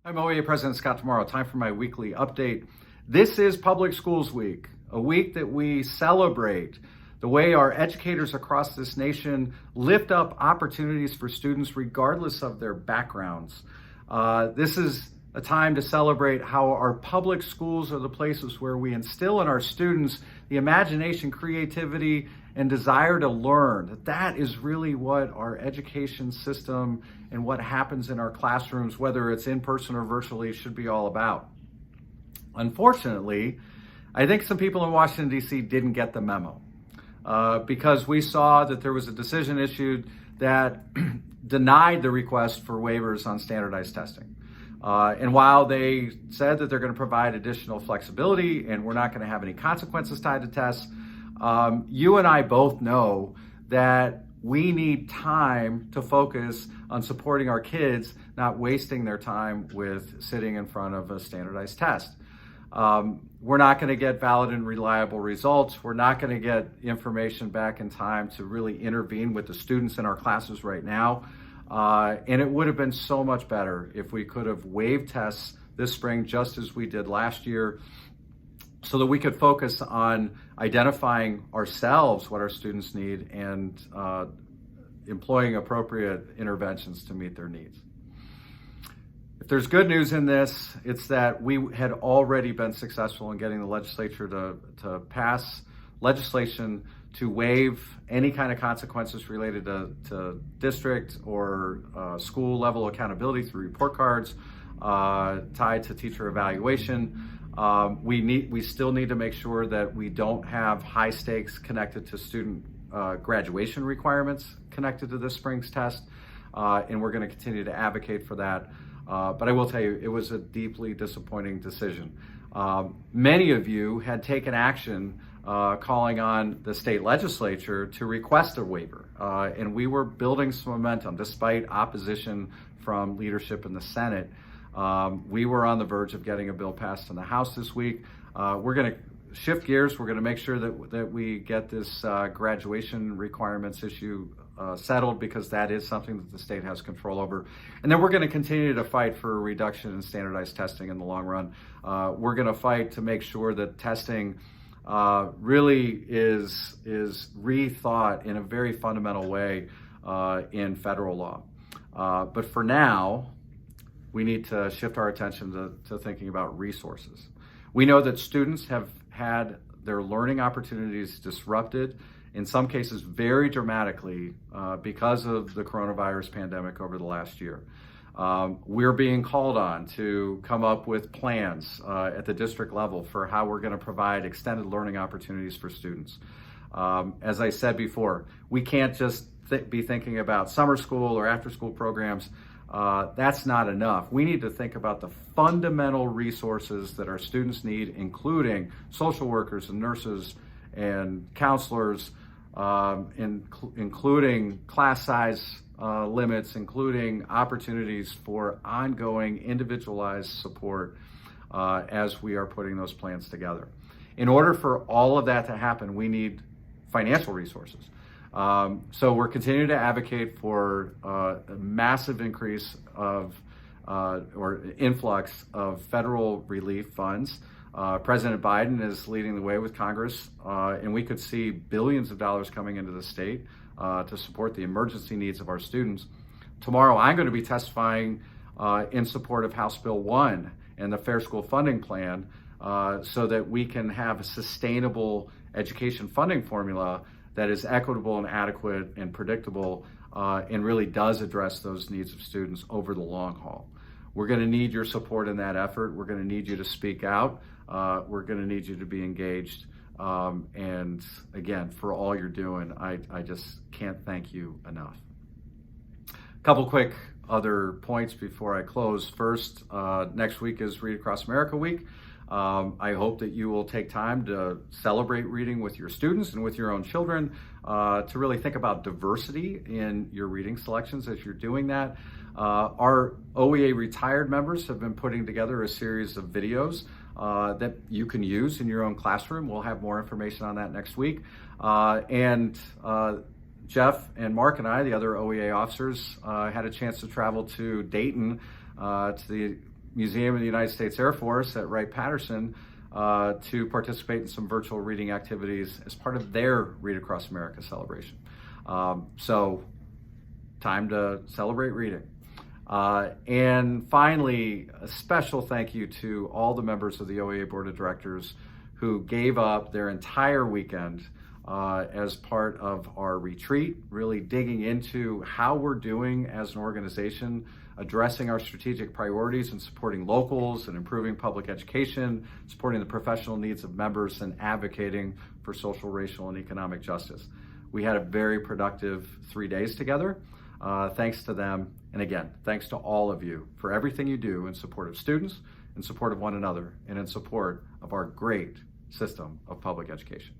I'm OEA President Scott Tomorrow. Time for my weekly update. This is Public Schools Week, a week that we celebrate the way our educators across this nation lift up opportunities for students regardless of their backgrounds. This is a time to celebrate how our public schools are the places where we instill in our students the imagination, creativity, and desire to learn. That is really what our education system and what happens in our classrooms, whether it's in person or virtually, should be all about. Unfortunately, I think some people in Washington, D.C. didn't get the memo because we saw that there was a decision issued that denied the request for waivers on standardized testing. And while they said that they're going to provide additional flexibility and we're not going to have any consequences tied to tests, you and I both know that we need time to focus on supporting our kids, not wasting their time with sitting in front of a standardized test. We're not going to get valid and reliable results. We're not going to get information back in time to really intervene with the students in our classes right now. And it would have been so much better if we could have waived tests this spring, just as we did last year, so that we could focus on identifying ourselves what our students need and employing appropriate interventions to meet their needs. If there's good news in this, it's that we had already been successful in getting the legislature to pass legislation to waive any kind of consequences related to district or school level accountability through report cards tied to teacher evaluation. We still need to make sure that we don't have high stakes connected to student graduation requirements connected to this spring's test, and we're going to continue to advocate for that. But I will tell you, it was a deeply disappointing decision. Many of you had taken action calling on the state legislature to request a waiver, and we were building some momentum despite opposition from leadership in the Senate. We were on the verge of getting a bill passed in the House this week. We're going to shift gears. We're going to make sure that we get this graduation requirements issue settled, because that is something that the state has control over. And then we're going to continue to fight for a reduction in standardized testing in the long run. We're going to fight to make sure that testing really is rethought in a very fundamental way in federal law. But for now, we need to shift our attention to thinking about resources. We know that students have had their learning opportunities disrupted, in some cases very dramatically, because of the coronavirus pandemic over the last year. We're being called on to come up with plans at the district level for how we're going to provide extended learning opportunities for students. As I said before, we can't just be thinking about summer school or after school programs. That's not enough. We need to think about the fundamental resources that our students need, including social workers and nurses and counselors, including class size limits, including opportunities for ongoing individualized support as we are putting those plans together. In order for all of that to happen, we need financial resources. So we're continuing to advocate for a massive increase of or influx of federal relief funds. President Biden is leading the way with Congress, and we could see billions of dollars coming into the state to support the emergency needs of our students. Tomorrow, I'm going to be testifying in support of House Bill 1 and the Fair School Funding Plan so that we can have a sustainable education funding formula that is equitable and adequate and predictable and really does address those needs of students over the long haul. We're going to need your support in that effort. We're going to need you to speak out. We're going to need you to be engaged. And again, for all you're doing, I just can't thank you enough. A couple quick other points before I close. First, next week is Read Across America Week. I hope that you will take time to celebrate reading with your students and with your own children, to really think about diversity in your reading selections as you're doing that. Our OEA retired members have been putting together a series of videos that you can use in your own classroom. We'll have more information on that next week. Jeff and Mark and I, the other OEA officers, had a chance to travel to Dayton, to the Museum of the United States Air Force at Wright-Patterson to participate in some virtual reading activities as part of their Read Across America celebration. So time to celebrate reading. And finally, a special thank you to all the members of the OEA Board of Directors who gave up their entire weekend as part of our retreat, really digging into how we're doing as an organization, addressing our strategic priorities and supporting locals and improving public education, supporting the professional needs of members, and advocating for social, racial, and economic justice. We had a very productive 3 days together. Thanks to them. And again, thanks to all of you for everything you do in support of students, in support of one another, and in support of our great system of public education.